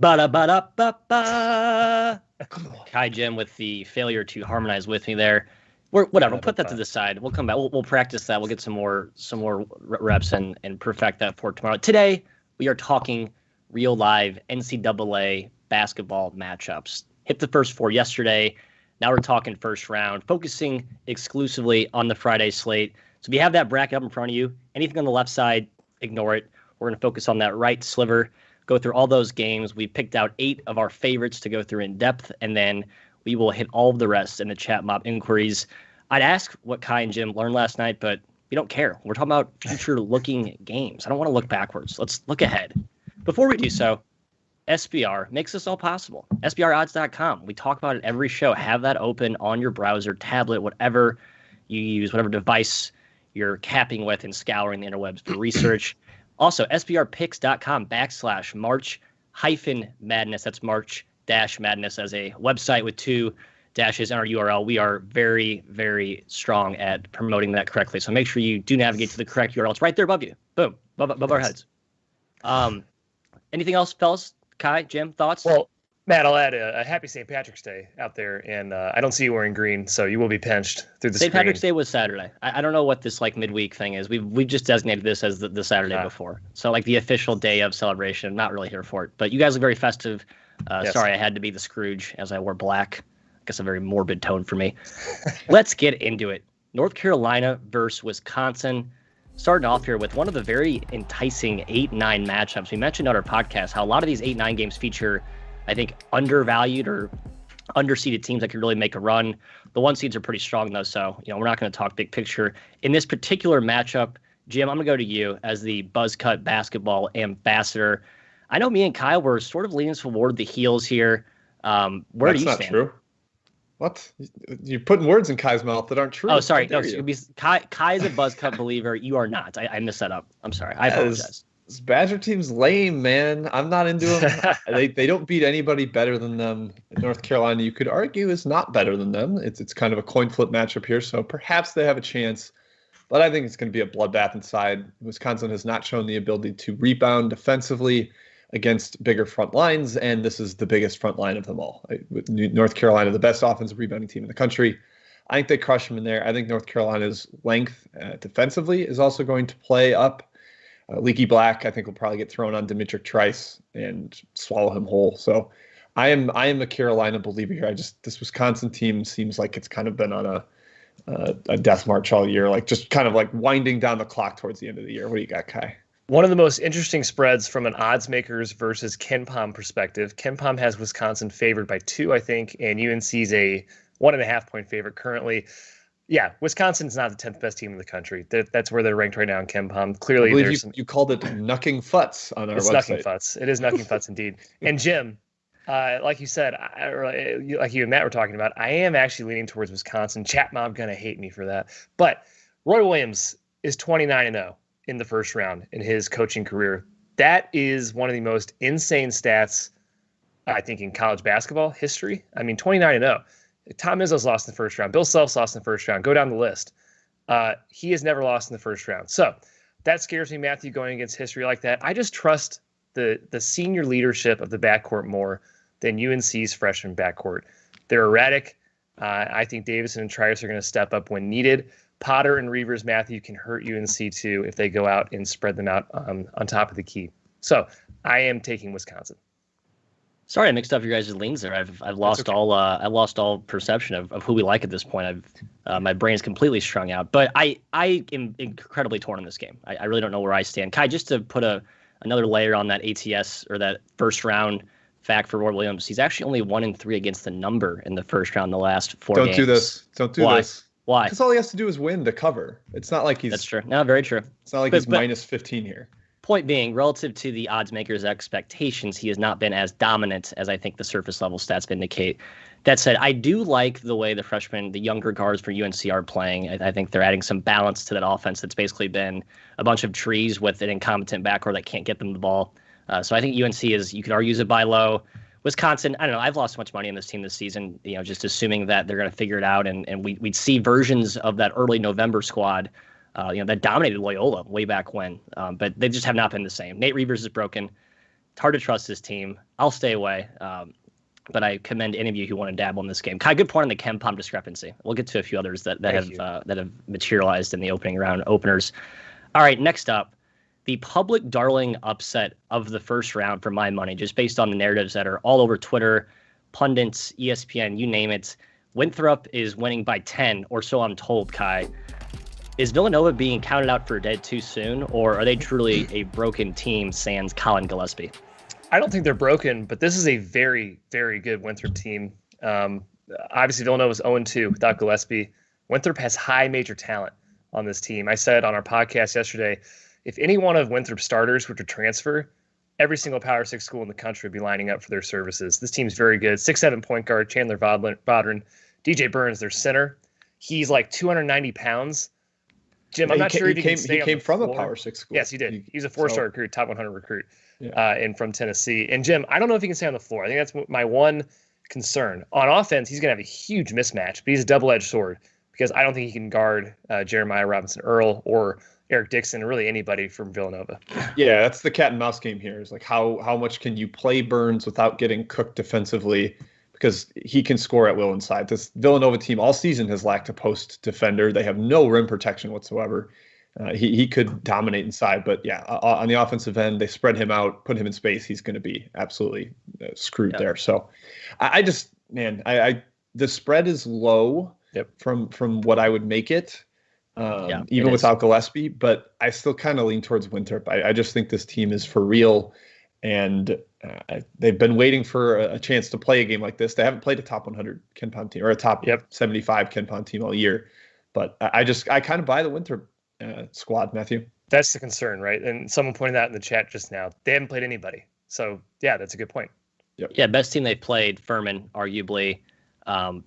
Ba-da-ba-da-ba-ba. Ky Jim with the failure to harmonize with me there. Whatever. We'll put that to the side. We'll come back. We'll practice that. We'll get some more reps and perfect that for tomorrow. Today, we are talking real live NCAA basketball matchups. Hit the first four yesterday. Now we're talking first round, focusing exclusively on the Friday slate. So if you have that bracket up in front of you, anything on the left side, ignore it. We're going to focus on that right sliver, go through all those games. We picked out 8 of our favorites to go through in depth, and then we will hit all of the rest in the chat mob inquiries. I'd ask what Ky and Jim learned last night, but we don't care. We're talking about future-looking games. I don't want to look backwards. Let's look ahead. Before we do so, SBR makes this all possible. SBRodds.com. We talk about it every show. Have that open on your browser, tablet, whatever you use, whatever device you're capping with and scouring the interwebs for research. Also, SBRpicks.com/March-Madness. That's March-Madness as a website with 2 dashes in our URL. We are very, very strong at promoting that correctly. So make sure you do navigate to the correct URL. It's right there above you. Boom. Above our heads. Anything else, fellas? Ky, Jim, thoughts? Well, Matt, I'll add a happy St. Patrick's Day out there, and I don't see you wearing green, so you will be pinched through the St. Patrick's Day was Saturday. I don't know what this like midweek thing is. We've just designated this as the Saturday before, so like the official day of celebration. I'm not really here for it, but you guys look very festive. Yes. Sorry, I had to be the Scrooge as I wore black. I guess a very morbid tone for me. Let's get into it. North Carolina versus Wisconsin. Starting off here with one of the very enticing 8-9 matchups. We mentioned on our podcast how a lot of these 8-9 games feature, I think, undervalued or underseeded teams that can really make a run. The 1 seeds are pretty strong, though, so we're not going to talk big picture. In this particular matchup, Jim, I'm going to go to you as the Buzzcut basketball ambassador. I know me and Kyle were sort of leaning toward the heels here. Where do you stand? That's not true. What? You're putting words in Ky's mouth that aren't true. Oh, sorry. No, Ky is a Buzzcut believer. You are not. I messed that up. I'm sorry. I apologize. This Badger team's lame, man. I'm not into them. They don't beat anybody better than them. North Carolina, you could argue, is not better than them. It's kind of a coin flip matchup here, so perhaps they have a chance. But I think it's going to be a bloodbath inside. Wisconsin has not shown the ability to rebound defensively against bigger front lines, and this is the biggest front line of them all. North Carolina, the best offensive rebounding team in the country. I think they crush them in there. I think North Carolina's length defensively is also going to play up. Leaky Black, I think, will probably get thrown on Demetric Trice and swallow him whole. So I am a Carolina believer here. This Wisconsin team seems like it's kind of been on a death march all year, like just kind of like winding down the clock towards the end of the year. What do you got, Ky? One of the most interesting spreads from an odds makers versus KenPom perspective. KenPom has Wisconsin favored by 2, I think, and UNC's a 1.5 point favorite currently. Yeah, Wisconsin's not the 10th best team in the country. That's where they're ranked right now in KenPom. Clearly, I believe you called it Knucking Futz on our website. It's Knucking Futz. It is Knucking Futz indeed. And Jim, like you said, like you and Matt were talking about, I am actually leaning towards Wisconsin. Chat mob gonna hate me for that, but Roy Williams is 29-0 in the first round in his coaching career. That is one of the most insane stats, I think, in college basketball history. I mean, 29-0. Tom Izzo's lost in the first round. Bill Self's lost in the first round. Go down the list. He has never lost in the first round. So that scares me, Matthew, going against history like that. I just trust the senior leadership of the backcourt more than UNC's freshman backcourt. They're erratic. I think Davison and Trice are going to step up when needed. Potter and Reavers, Matthew, can hurt UNC too if they go out and spread them out on top of the key. So I am taking Wisconsin. Sorry, I mixed up your guys' leans there. I've lost all perception of who we like at this point. My brain's completely strung out. But I am incredibly torn in this game. I really don't know where I stand. Ky, just to put another layer on that ATS or that first round fact for Roy Williams, he's actually only 1-3 against the number in the first round in the last 4 games. Don't do this. Don't do this. Why? Because all he has to do is win to cover. It's not like he's... That's true. No, very true. It's not like he's minus 15 here. Point being, relative to the odds makers' expectations, he has not been as dominant as I think the surface level stats indicate. That said, I do like the way the freshmen, the younger guards for UNC are playing. I think they're adding some balance to that offense that's basically been a bunch of trees with an incompetent backcourt that can't get them the ball. So I think UNC is, you could argue, is a buy low. Wisconsin, I don't know. I've lost so much money on this team this season, just assuming that they're going to figure it out. And we'd see versions of that early November squad, that dominated Loyola way back when. But they just have not been the same. Nate Reavers is broken. It's hard to trust this team. I'll stay away. But I commend any of you who want to dabble in this game. Ky, good point on the KenPom discrepancy. We'll get to a few others that have materialized in the opening round openers. All right, next up, the public darling upset of the first round for my money, just based on the narratives that are all over Twitter, pundits, ESPN, you name it. Winthrop is winning by 10, or so I'm told, Ky. Is Villanova being counted out for dead too soon, or are they truly a broken team, sans Colin Gillespie? I don't think they're broken, but this is a very, very good Winthrop team. Obviously, Villanova's 0-2 without Gillespie. Winthrop has high major talent on this team. I said on our podcast yesterday, if any one of Winthrop's starters were to transfer, every single Power 6 school in the country would be lining up for their services. This team's very good. 6'7" point guard, Chandler Bodrin. DJ Burns, their center. He's like 290 pounds. Jim, I'm not sure if he came from a Power 6 school. Yes, he did. He's a 4-star recruit, top 100 recruit. And from Tennessee. And Jim, I don't know if he can stay on the floor. I think that's my one concern. On offense, he's going to have a huge mismatch, but he's a double-edged sword because I don't think he can guard Jeremiah Robinson-Earl or Eric Dixon, or really anybody from Villanova. Yeah, that's the cat and mouse game here. Is like how much can you play Burns without getting cooked defensively, because he can score at will inside. This Villanova team all season has lacked a post defender. They have no rim protection whatsoever. He could dominate inside, but yeah, on the offensive end, they spread him out, put him in space. He's going to be absolutely screwed there. So I the spread is low from what I would make it, even without Gillespie, but I still kind of lean towards Winthrop. I just think this team is for real, and they've been waiting for a chance to play a game like this. They haven't played a top 100 KenPom team or a top 75 KenPom team all year, but I kind of buy the Winthrop squad, Matthew. That's the concern, right? And someone pointed that in the chat just now. They haven't played anybody. So, yeah, that's a good point. Yeah, best team they've played, Furman, arguably.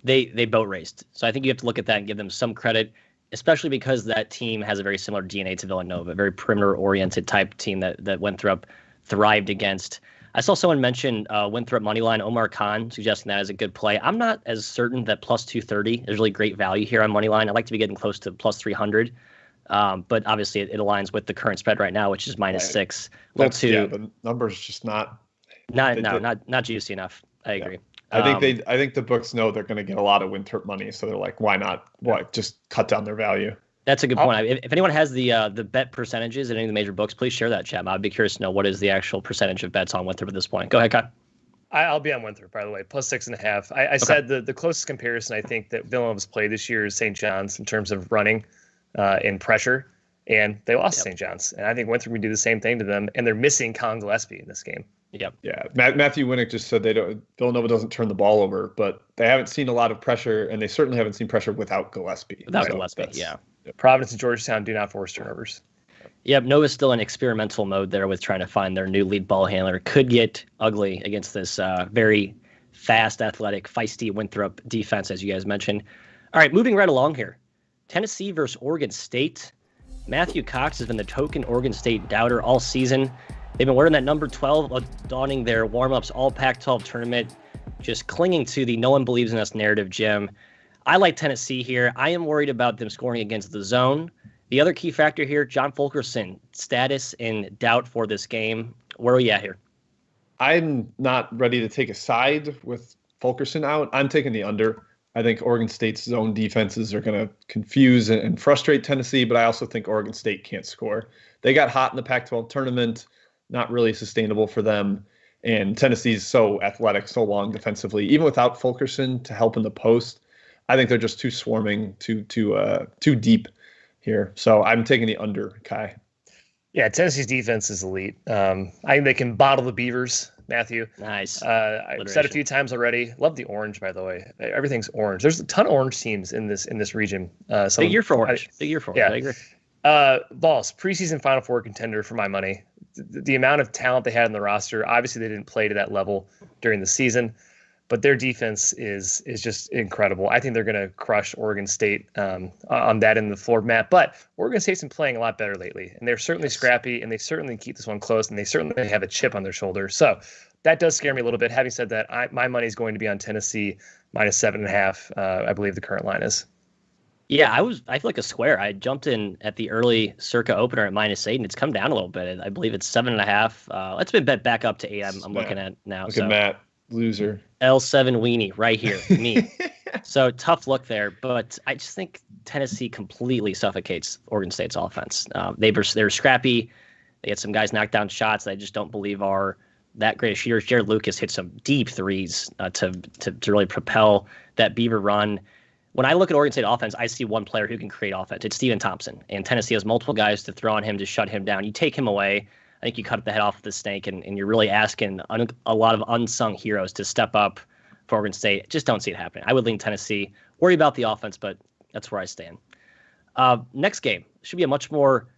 They boat raced. So I think you have to look at that and give them some credit, especially because that team has a very similar DNA to Villanova, a very perimeter-oriented type team that Winthrop thrived against. I saw someone mention Winthrop moneyline, Omar Khan, suggesting that as a good play. I'm not as certain that plus 230 is really great value here on moneyline. I'd like to be getting close to plus 300. But obviously it aligns with the current spread right now, which is -6. The number's just not juicy enough. I agree. I think the books know they're going to get a lot of Winthrop money, so they're like, why not? Just cut down their value. That's a good point. If anyone has the bet percentages in any of the major books, please share that, chat. I'd be curious to know what is the actual percentage of bets on Winthrop at this point. Go ahead, Ky. I'll be on Winthrop, by the way, plus 6.5. I said the closest comparison I think that Villanova's played this year is St. John's in terms of running in pressure, and they lost St. John's. And I think Winthrop would do the same thing to them, and they're missing Colin Gillespie in this game. Yep. Yeah. Matthew Winnick just said Villanova doesn't turn the ball over, but they haven't seen a lot of pressure, and they certainly haven't seen pressure without Gillespie. Providence and Georgetown do not force turnovers. Yep, Nova's still in experimental mode there with trying to find their new lead ball handler. Could get ugly against this very fast, athletic, feisty Winthrop defense, as you guys mentioned. All right, moving right along here. Tennessee versus Oregon State. Matthew Cox has been the token Oregon State doubter all season. They've been wearing that number 12, donning their warm-ups all Pac-12 tournament, just clinging to the no one believes in us narrative, Jim. I like Tennessee here. I am worried about them scoring against the zone. The other key factor here, John Fulkerson, status in doubt for this game. Where are we at here? I'm not ready to take a side with Fulkerson out. I'm taking the under. I think Oregon State's zone defenses are going to confuse and frustrate Tennessee, but I also think Oregon State can't score. They got hot in the Pac-12 tournament, not really sustainable for them. And Tennessee's so athletic, so long defensively, even without Fulkerson to help in the post. I think they're just too swarming, too deep here. So I'm taking the under, Ky. Yeah, Tennessee's defense is elite. I think they can bottle the Beavers, Matthew. Nice. I've said a few times already. Love the orange, by the way. Everything's orange. There's a ton of orange teams in this region. Big year for orange. Big year for orange. Yeah. I agree. Vols, preseason Final Four contender for my money. The amount of talent they had in the roster, obviously they didn't play to that level during the season, but their defense is just incredible. I think they're going to crush Oregon State on that end of the floor, Matt. But Oregon State's been playing a lot better lately, and they're certainly scrappy, and they certainly keep this one close, and they certainly have a chip on their shoulder. So that does scare me a little bit. Having said that, my money is going to be on Tennessee -7.5. I believe the current line is. Yeah, I feel like a square. I jumped in at the early circa opener at -8, and it's come down a little bit. I believe it's 7.5. It's been bet back up to 8. I'm looking at now. Look at Matt, loser. L7 weenie right here, me. So tough look there, but I just think Tennessee completely suffocates Oregon State's offense. They're scrappy. They had some guys knock down shots that I just don't believe are that great of shooters. Jared Lucas hit some deep threes to really propel that Beaver run. When I look at Oregon State offense, I see one player who can create offense. It's Steven Thompson, and Tennessee has multiple guys to throw on him to shut him down. You take him away, I think you cut the head off the snake, and you're really asking a lot of unsung heroes to step up for Oregon State. Just don't see it happening. I would lean Tennessee. Worry about the offense, but that's where I stand. Next game should be a much more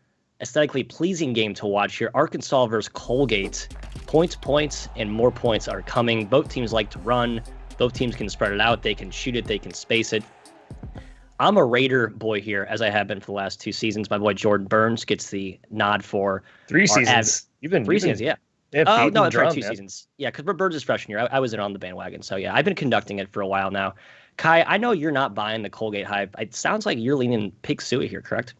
aesthetically pleasing game to watch here. Arkansas versus Colgate. Points, and more points are coming. Both teams like to run. Both teams can spread it out. They can shoot it. They can space it. I'm a Raider boy here, as I have been for the last 2 seasons. My boy Jordan Burns gets the nod for 3 seasons. You've been 3 seasons, yeah. No, that's right, 2 seasons. Yeah, because Burns' freshman year, I was in on the bandwagon. So yeah, I've been conducting it for a while now. Ky, I know you're not buying the Colgate hype. It sounds like you're leaning Pig Suey here, correct?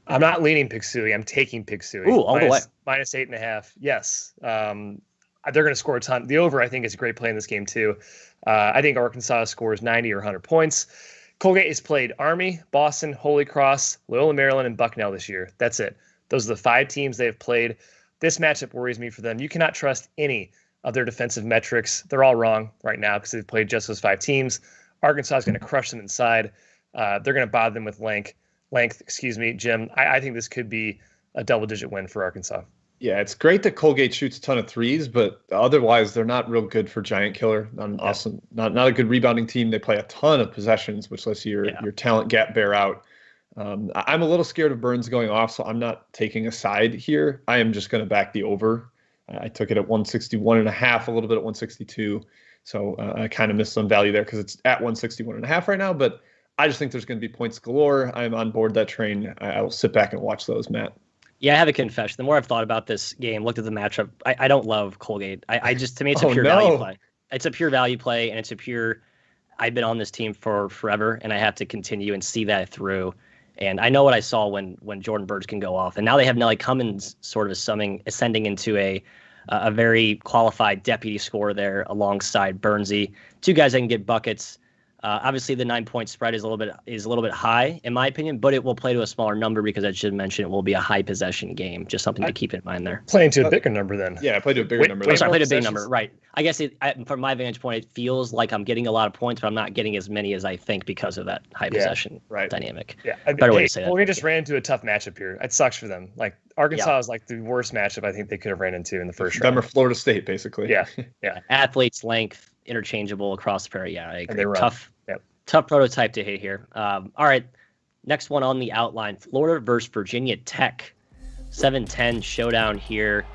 I'm not leaning Pig Suey. I'm taking Pig Suey. Ooh, all the way. -8.5. Yes. They're going to score a ton. The over, I think, is a great play in this game, too. I think Arkansas scores 90 or 100 points. Colgate has played Army, Boston, Holy Cross, Loyola Maryland, and Bucknell this year. That's it. Those are the 5 teams they have played. This matchup worries me for them. You cannot trust any of their defensive metrics. They're all wrong right now because they've played just those 5 teams. Arkansas is going to crush them inside. They're going to bother them with length. Jim. I think this could be a double-digit win for Arkansas. Yeah, it's great that Colgate shoots a ton of threes, but otherwise they're not real good for giant killer. Not a good rebounding team. They play a ton of possessions, which lets your talent gap bear out. I'm a little scared of Burns going off, so I'm not taking a side here. I am just going to back the over. I took it at 161.5, a little bit at 162. So I kind of missed some value there because it's at 161.5 right now, but I just think there's going to be points galore. I'm on board that train. I will sit back and watch those, Matt. Yeah, I have a confession. The more I've thought about this game, looked at the matchup, I don't love Colgate. I just, to me, it's a pure value play. It's a pure value play, and it's a pure, I've been on this team for forever, and I have to continue and see that through. And I know what I saw when Jordan Burns can go off. And now they have Nelly Cummins sort of ascending into a very qualified deputy scorer there alongside Burnsy. 2 guys that can get buckets. Obviously, the 9-point spread is a little bit high, in my opinion, but it will play to a smaller number because I should mention it will be a high possession game. Just something to keep in mind there. Playing to a bigger number then. Yeah, play to a bigger number. Play to a big number, right. I guess from my vantage point, it feels like I'm getting a lot of points, but I'm not getting as many as I think because of that high possession dynamic. Yeah, better way to say that. We just ran into a tough matchup here. It sucks for them. Like Arkansas is like the worst matchup I think they could have ran into in the first round. Them or Florida State, basically. Yeah. Athletes, length, interchangeable across the prairie. Yeah, I agree. And they run. Tough prototype to hit here. All right, next one on the outline, Florida versus Virginia Tech. 7-10 showdown here.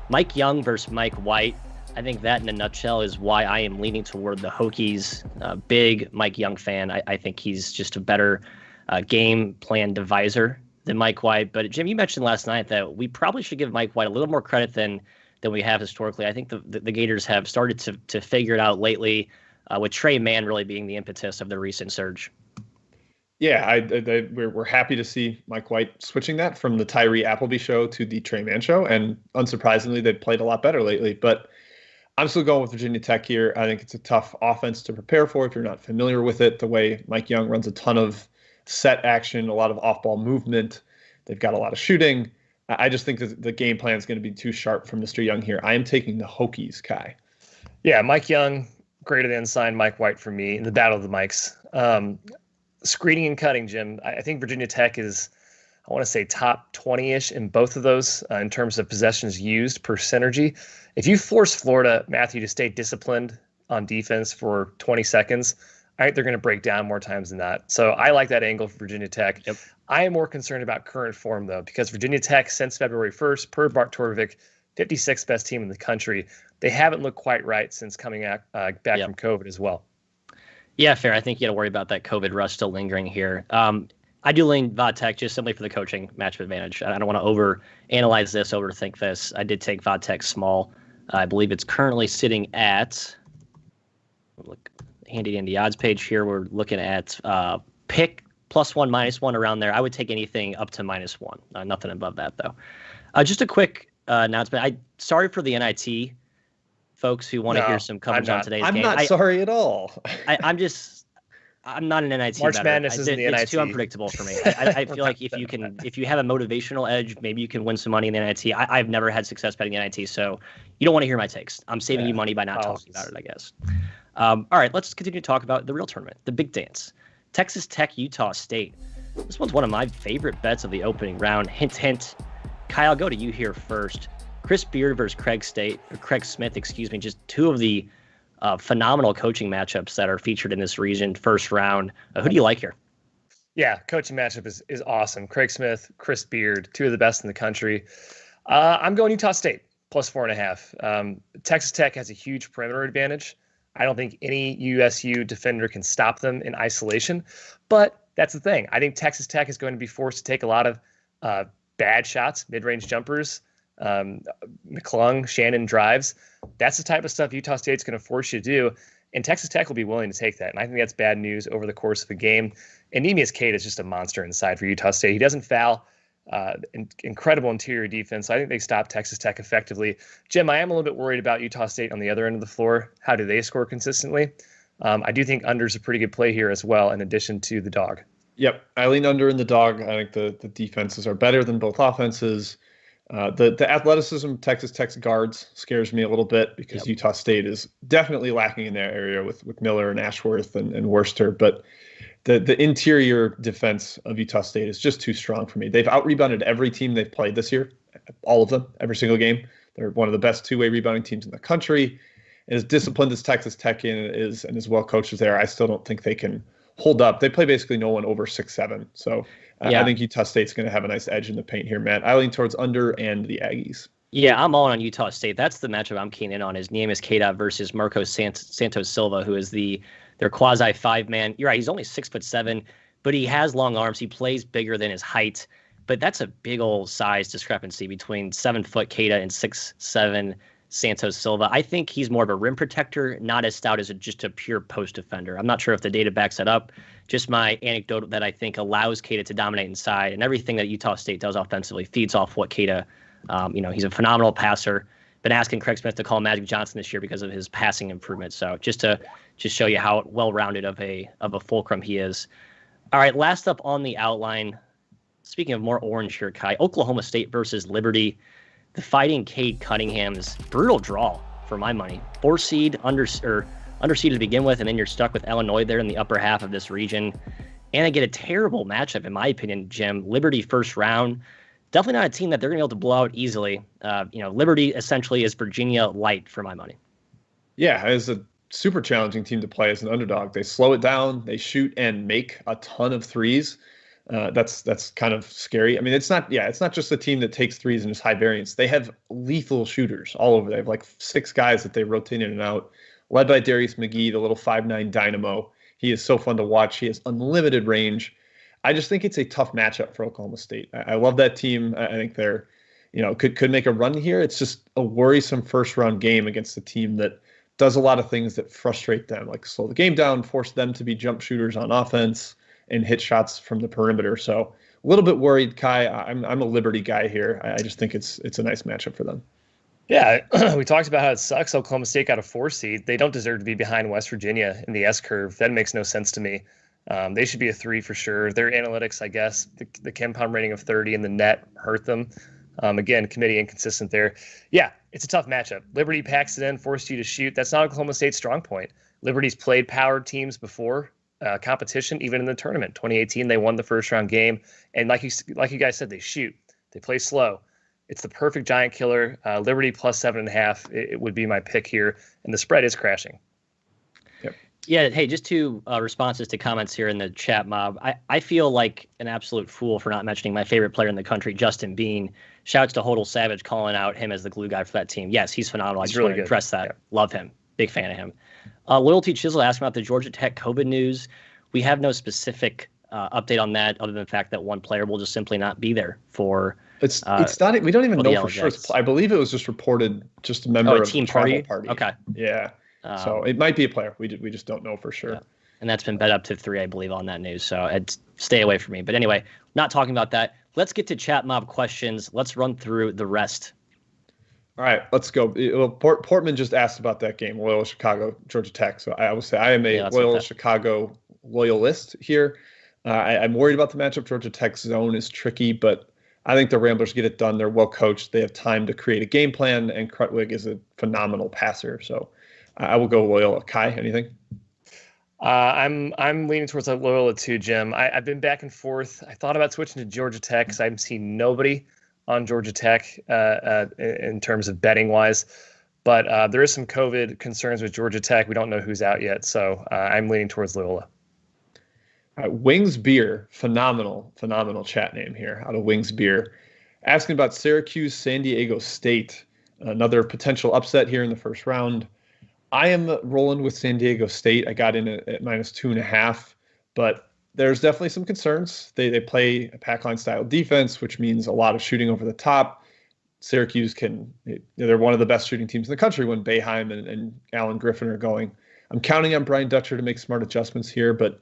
Mike Young versus Mike White. I think that in a nutshell is why I am leaning toward the Hokies. Big Mike Young fan. I think he's just a better game plan deviser than Mike White. But Jim, you mentioned last night that we probably should give Mike White a little more credit than we have historically. I think the Gators have started to figure it out lately. With Trey Mann really being the impetus of the recent surge. Yeah, we're happy to see Mike White switching that from the Tyree Appleby show to the Trey Mann show, and unsurprisingly, they've played a lot better lately. But I'm still going with Virginia Tech here. I think it's a tough offense to prepare for if you're not familiar with it. The way Mike Young runs a ton of set action, a lot of off-ball movement. They've got a lot of shooting. I just think that the game plan is going to be too sharp from Mr. Young here. I am taking the Hokies, Ky. Yeah, Mike Young. Greater than signed Mike White for me in the battle of the Mikes. Screening and cutting, Jim. I think Virginia Tech is, I want to say, top 20-ish in both of those in terms of possessions used per synergy. If you force Florida, Matthew, to stay disciplined on defense for 20 seconds, I think they're going to break down more times than that. So I like that angle for Virginia Tech. Yep. I am more concerned about current form, though, because Virginia Tech, since February 1st, per Bart Torvik, 56th best team in the country. They haven't looked quite right since coming back from COVID as well. Yeah, fair. I think you got to worry about that COVID rush still lingering here. I do lean Vodtech just simply for the coaching matchup advantage. I don't want to overanalyze this, overthink this. I did take Vodtech small. I believe it's currently sitting at, look handy odds page here. We're looking at pick +1, -1 around there. I would take anything up to -1. Nothing above that though. Just a quick announcement. Sorry for the NIT folks who want to hear some coverage on today's game. I'm not sorry at all. I'm not an NIT. March Madness isn't the NIT. It's too unpredictable for me. I feel like if you have a motivational edge, maybe you can win some money in the NIT. I've never had success betting the NIT, so you don't want to hear my takes. I'm saving you money by not talking about it, I guess. All right, let's continue to talk about the real tournament, the big dance. Texas Tech, Utah State. This one's one of my favorite bets of the opening round. Hint, hint. Ky, I'll go to you here first. Chris Beard versus Craig Smith, just two of the phenomenal coaching matchups that are featured in this region first round. Who do you like here? Yeah, coaching matchup is awesome. Craig Smith, Chris Beard, two of the best in the country. I'm going Utah State, +4.5. Texas Tech has a huge perimeter advantage. I don't think any USU defender can stop them in isolation. But that's the thing. I think Texas Tech is going to be forced to take a lot of bad shots, mid-range jumpers, McClung, Shannon drives. That's the type of stuff Utah State's going to force you to do. And Texas Tech will be willing to take that. And I think that's bad news over the course of the game. And Nemius Cade is just a monster inside for Utah State. He doesn't foul. Incredible interior defense. So I think they stop Texas Tech effectively. Jim, I am a little bit worried about Utah State on the other end of the floor. How do they score consistently? I do think under's a pretty good play here as well, in addition to the dog. Yep, I lean under in the dog. I think the defenses are better than both offenses. The athleticism of Texas Tech's guards scares me a little bit because Utah State is definitely lacking in that area with Miller and Ashworth and Worcester. But the interior defense of Utah State is just too strong for me. They've out-rebounded every team they've played this year, all of them, every single game. They're one of the best two-way rebounding teams in the country. And as disciplined as Texas Tech is and as well coached as they are, I still don't think they can hold up. They play basically no one over 6'7". So I think Utah State's going to have a nice edge in the paint here, Matt. I lean towards under and the Aggies. Yeah, I'm all on Utah State. That's the matchup I'm keen in on, is Nemius Cade versus Marcos Santos Silva, who is their quasi 5-man. You're right, he's only 6'7", but he has long arms. He plays bigger than his height, but that's a big old size discrepancy between 7-foot Cade and 6'7" Santos Silva. I think he's more of a rim protector, not as stout as just a pure post defender. I'm not sure if the data backs that up. Just my anecdote that I think allows Cade to dominate inside, and everything that Utah State does offensively feeds off what Cade. He's a phenomenal passer. Been asking Craig Smith to call Magic Johnson this year because of his passing improvement. So just to show you how well-rounded of a fulcrum he is. All right, last up on the outline. Speaking of more orange here, Ky, Oklahoma State versus Liberty. The Fighting Cade Cunningham's brutal draw for my money. 4-seed underseeded to begin with, and then you're stuck with Illinois there in the upper half of this region. And I get a terrible matchup, in my opinion, Jim. Liberty first round. Definitely not a team that they're going to be able to blow out easily. Liberty essentially is Virginia light for my money. Yeah, it's a super challenging team to play as an underdog. They slow it down. They shoot and make a ton of threes. That's kind of scary. I mean, it's not just a team that takes threes and is high variance. They have lethal shooters all over. They have like 6 guys that they rotate in and out, led by Darius McGee, the little 5'9" dynamo. He is so fun to watch. He has unlimited range. I just think it's a tough matchup for Oklahoma State. I love that team. I think they're, could make a run here. It's just a worrisome first round game against a team that does a lot of things that frustrate them, like slow the game down, force them to be jump shooters on offense, and hit shots from the perimeter. So a little bit worried, Ky. I'm a Liberty guy here. I just think it's a nice matchup for them. Yeah, we talked about how it sucks. Oklahoma State got a 4-seed. They don't deserve to be behind West Virginia in the S curve. That makes no sense to me. They should be a 3 for sure. Their analytics, I guess, the KenPom rating of 30 in the net hurt them. Again, committee inconsistent there. Yeah, it's a tough matchup. Liberty packs it in, forced you to shoot. That's not Oklahoma State's strong point. Liberty's played powered teams before. Competition, even in the tournament. 2018, they won the first round game. And like you guys said, they shoot. They play slow. It's the perfect giant killer. Liberty +7.5. It would be my pick here. And the spread is crashing. Yep. Yeah, hey, just two responses to comments here in the chat mob. I feel like an absolute fool for not mentioning my favorite player in the country, Justin Bean. Shouts to Hodel Savage calling out him as the glue guy for that team. Yes, he's phenomenal. I just want to address that. Yeah. Love him. Big fan of him. Loyalty Chisel asked about the Georgia Tech COVID news. We have no specific update on that other than the fact that one player will just simply not be there for. It's not. We don't even know for sure. I believe it was just reported. Just a member of team the travel party. Okay. Yeah. So it might be a player. We just don't know for sure. Yeah. And that's been bet up to 3, I believe, on that news. So it's stay away from me. But anyway, not talking about that. Let's get to chat mob questions. Let's run through the rest. All right, let's go. Well, Portman just asked about that game, Loyola Chicago, Georgia Tech. So I will say I am a Loyola Chicago loyalist here. I'm worried about the matchup. Georgia Tech's zone is tricky, but I think the Ramblers get it done. They're well coached. They have time to create a game plan, and Krutwig is a phenomenal passer. So I will go Loyola. Ky, anything? I'm leaning towards Loyola too, Jim. I've been back and forth. I thought about switching to Georgia Tech because I've seen nobody on Georgia Tech in terms of betting wise, but there is some COVID concerns with Georgia Tech. We don't know who's out yet, so I'm leaning towards Loyola. Wings Beer, phenomenal chat name here out of Wings Beer, asking about Syracuse, San Diego State, another potential upset here in the first round. I am rolling with San Diego State. I got in at -2.5, but there's definitely some concerns. They play a pack line style defense, which means a lot of shooting over the top. Syracuse they're one of the best shooting teams in the country when Boeheim and Alan Griffin are going. I'm counting on Brian Dutcher to make smart adjustments here, but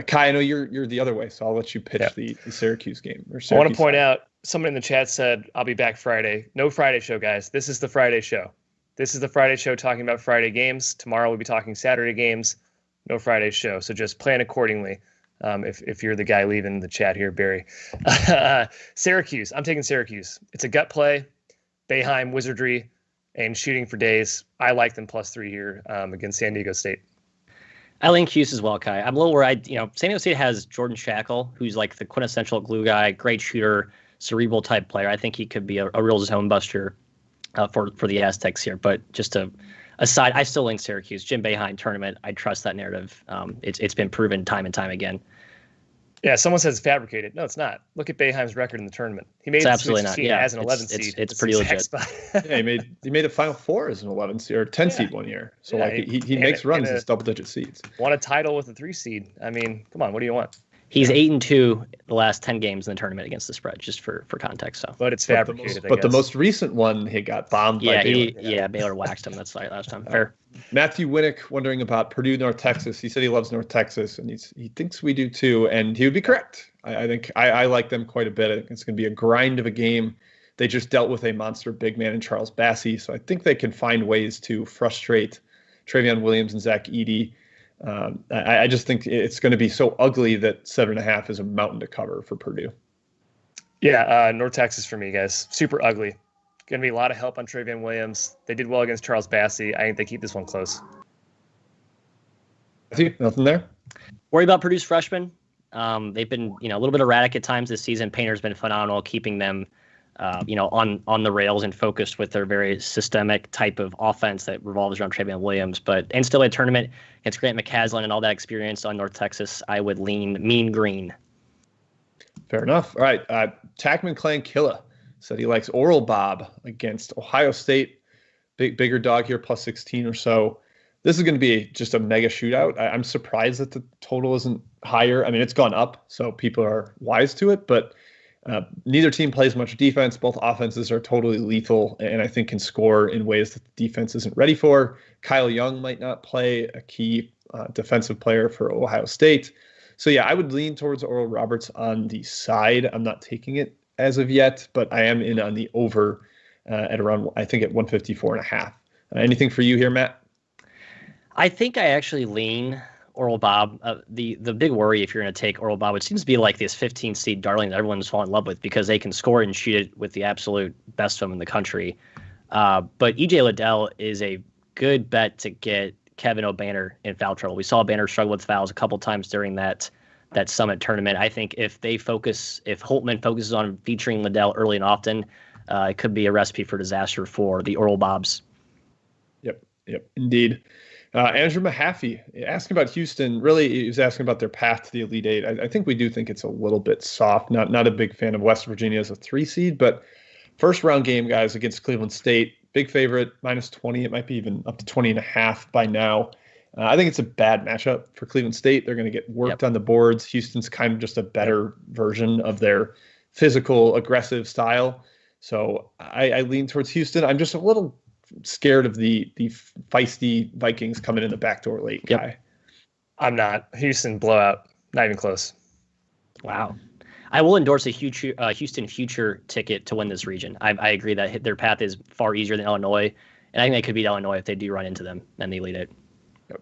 Ky, I know you're the other way, so I'll let you pitch the Syracuse game. I want to point out, someone in the chat said, I'll be back Friday. No Friday show, guys. This is the Friday show. This is the Friday show talking about Friday games. Tomorrow we'll be talking Saturday games. No Friday show. So just plan accordingly. If you're the guy leaving the chat here, Barry. Syracuse. I'm taking Syracuse. It's a gut play. Boeheim, wizardry, and shooting for days. I like them +3 here against San Diego State. I lean Cuse as well, Ky. I'm a little worried. San Diego State has Jordan Shackle, who's like the quintessential glue guy, great shooter, cerebral type player. I think he could be a real zone buster for the Aztecs here. But just aside, I still link Syracuse. Jim Boeheim tournament. I trust that narrative. It's been proven time and time again. Yeah, someone says fabricated. No, it's not. Look at Boeheim's record in the tournament. He made it's absolutely not. Yeah, as an 11 seed. It's pretty legit. Yeah, he made a Final Four as an 11 seed or 10 seed one year. So he makes runs as double-digit seeds. Won a title with a 3 seed. I mean, come on, what do you want? He's 8-2 the last 10 games in the tournament against the spread, just for context. So, but it's fabricated. But the most recent one, he got bombed by Baylor. Baylor waxed him. That's right last time. Fair. Matthew Winnick wondering about Purdue, North Texas. He said he loves North Texas, and he thinks we do too, and he would be correct. I think I like them quite a bit. I think it's going to be a grind of a game. They just dealt with a monster big man in Charles Bassey, so I think they can find ways to frustrate Travion Williams and Zach Edey. I just think it's going to be so ugly that 7.5 is a mountain to cover for Purdue. Yeah, North Texas for me, guys. Super ugly. Going to be a lot of help on Travion Williams. They did well against Charles Bassey. I think they keep this one close. Nothing there? Worry about Purdue's freshmen. They've been, a little bit erratic at times this season. Painter's been phenomenal, keeping them, on the rails and focused with their very systemic type of offense that revolves around Travion Williams. But NCAA tournament against Grant McCaslin and all that experience on North Texas, I would lean mean green. Fair enough. All right. Tackman Clan Killa said he likes Oral Bob against Ohio State. Bigger dog here, +16 or so. This is going to be just a mega shootout. I'm surprised that the total isn't higher. I mean, it's gone up, so people are wise to it, but neither team plays much defense. Both offenses are totally lethal and I think can score in ways that the defense isn't ready for. Kyle Young might not play, a key defensive player for Ohio State. So, yeah, I would lean towards Oral Roberts on the side. I'm not taking it as of yet, but I am in on the over at around, I think, at 154.5. Anything for you here, Matt? I think I actually lean Oral Bob. The big worry if you're going to take Oral Bob, it seems to be like this 15 seed darling that everyone's fallen in love with because they can score and shoot it with the absolute best of them in the country. But EJ Liddell is a good bet to get Kevin O'Banner in foul trouble. We saw Banner struggle with fouls a couple times during that Summit tournament. I think if Holtman focuses on featuring Liddell early and often, it could be a recipe for disaster for the Oral Bobs. Yep, indeed. Andrew Mahaffey asking about Houston. Really, he was asking about their path to the Elite Eight. I think we do think it's a little bit soft. Not a big fan of West Virginia as a 3 seed, but first round game, guys, against Cleveland State. Big favorite, -20. It might be even up to 20.5 by now. I think it's a bad matchup for Cleveland State. They're going to get worked on the boards. Houston's kind of just a better version of their physical, aggressive style. So I lean towards Houston. I'm just a little scared of the feisty Vikings coming in the back door late, Guy. I'm not. Houston blowout, not even close. Wow. I will endorse a huge Houston future ticket to win this region. I agree that their path is far easier than Illinois, and I think they could beat Illinois if they do run into them and they lead it. Yep.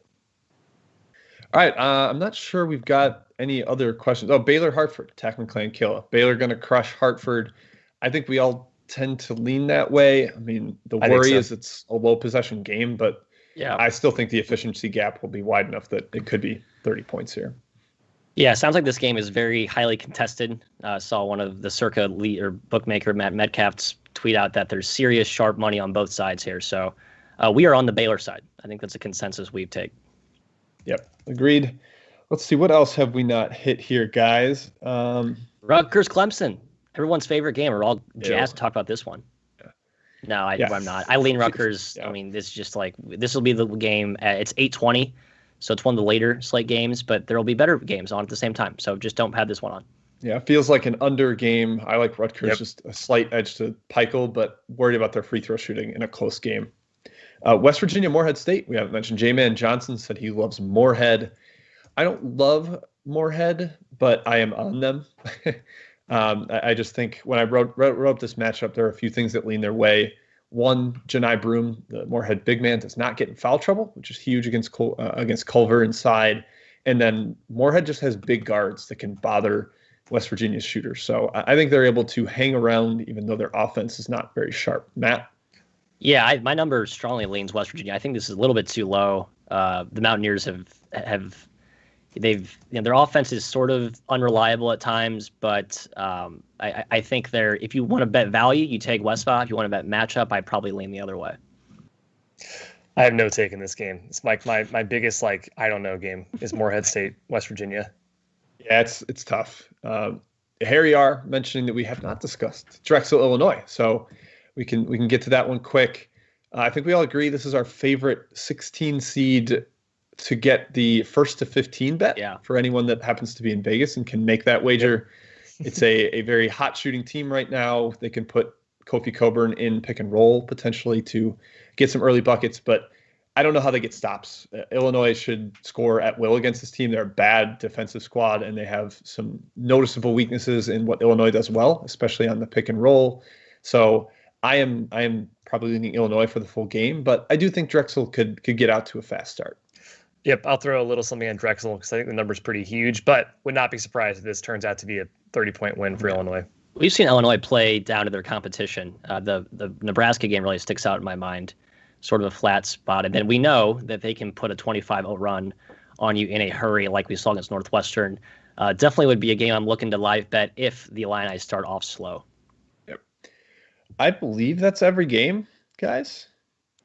All right. I'm not sure we've got any other questions. Oh, Baylor Hartford, Tack McClain Killa. Baylor going to crush Hartford. I think we all tend to lean that way. I mean, the worry is it's a low possession game, but yeah, I still think the efficiency gap will be wide enough that it could be 30 points here. Yeah, sounds like this game is very highly contested. Saw one of the Circa lead or bookmaker Matt Metcalf's tweet out that there's serious sharp money on both sides here. So we are on the Baylor side. I think that's a consensus we take. Yep, agreed. Let's see, what else have we not hit here, guys? Rutgers Clemson, everyone's favorite game. We're all jazzed to talk about this one. Yeah. No, I'm not. I lean Rutgers. Yeah. I mean, this is just like this will be the game. It's 8:20. So it's one of the later slate games, but there will be better games on at the same time. So just don't have this one on. Yeah, it feels like an under game. I like Rutgers, just a slight edge to Peichel, but worried about their free throw shooting in a close game. West Virginia, Morehead State. We haven't mentioned. J-Man Johnson said he loves Morehead. I don't love Morehead, but I am on them. I just think when I wrote up this matchup, there are a few things that lean their way. One, Janai Broom, the Morehead big man, does not get in foul trouble, which is huge against Culver inside. And then Morehead just has big guards that can bother West Virginia's shooters. So I think they're able to hang around, even though their offense is not very sharp. Matt? Yeah, my number strongly leans West Virginia. I think this is a little bit too low. The Mountaineers their offense is sort of unreliable at times, but I think if you want to bet value, you take Westphal. If you want to bet matchup, I'd probably lean the other way. I have no take in this game. It's like my biggest I don't know game is Morehead State, West Virginia. Yeah, it's tough. Harry R mentioning that we have not discussed Drexel, Illinois, so we can get to that one quick. I think we all agree this is our favorite 16 seed to get the 1 to 15 bet for anyone that happens to be in Vegas and can make that wager. It's a very hot shooting team right now. They can put Kofi Coburn in pick and roll potentially to get some early buckets, but I don't know how they get stops. Illinois should score at will against this team. They're a bad defensive squad, and they have some noticeable weaknesses in what Illinois does well, especially on the pick and roll. So I am probably leaning Illinois for the full game, but I do think Drexel could get out to a fast start. Yep, I'll throw a little something on Drexel because I think the number's pretty huge, but would not be surprised if this turns out to be a 30-point win for Illinois. We've seen Illinois play down to their competition. The Nebraska game really sticks out in my mind, sort of a flat spot. And then we know that they can put a 25-0 run on you in a hurry like we saw against Northwestern. Definitely would be a game I'm looking to live bet if the Illini start off slow. Yep. I believe that's every game, guys.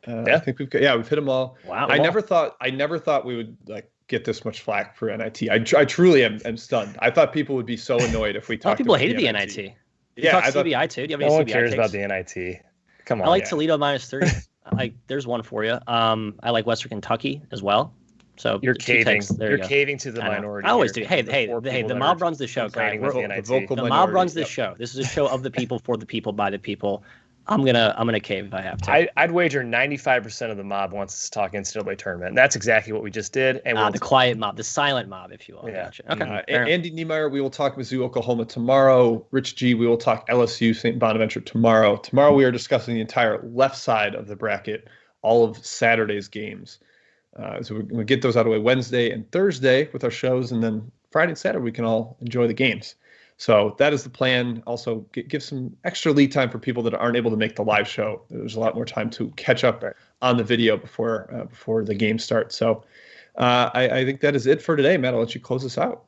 I think we've hit them all. Wow. I never thought we would get this much flack for NIT. I truly am stunned. I thought people would be so annoyed if we talked. A lot of people hated the NIT. Yeah, I thought CBI too. Do you have any no one CBI cares takes? about the NIT. Come on. I like Toledo -3. There's one for you. I like Western Kentucky as well. So you're caving. You're caving to the minority. I always do. Hey, the mob runs the show, guys. The mob runs the show. This is a show of the people, for the people, by the people. I'm gonna cave if I have to. I'd wager 95% of the mob wants us to talk NCAA tournament. And that's exactly what we just did. And the quiet mob, the silent mob, if you will. Yeah. Gotcha. Okay. Andy Niemeyer, we will talk Mizzou, Oklahoma tomorrow. Rich G, we will talk LSU, St. Bonaventure tomorrow. Tomorrow we are discussing the entire left side of the bracket, all of Saturday's games. So we're going to get those out of the way Wednesday and Thursday with our shows, and then Friday and Saturday we can all enjoy the games. So that is the plan. Also, give some extra lead time for people that aren't able to make the live show. There's a lot more time to catch up on the video before the game starts. So I think that is it for today. Matt, I'll let you close us out.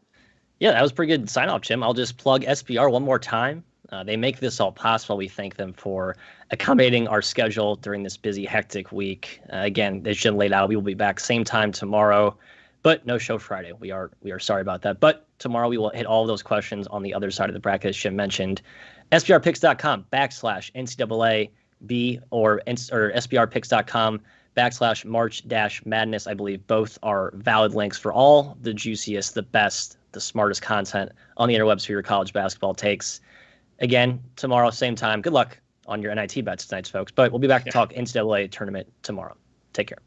Yeah, that was a pretty good sign-off, Jim. I'll just plug SBR one more time. They make this all possible. We thank them for accommodating our schedule during this busy, hectic week. Again, as Jim laid out, we will be back same time tomorrow, but no show Friday. We are sorry about that. But tomorrow we will hit all of those questions on the other side of the bracket, as Jim mentioned. SBRpicks.com/NCAAB or SBRpicks.com/March-Madness. I believe both are valid links for all the juiciest, the best, the smartest content on the interwebs for your college basketball takes. Again, tomorrow, same time. Good luck on your NIT bets tonight, folks. But we'll be back to talk NCAA tournament tomorrow. Take care.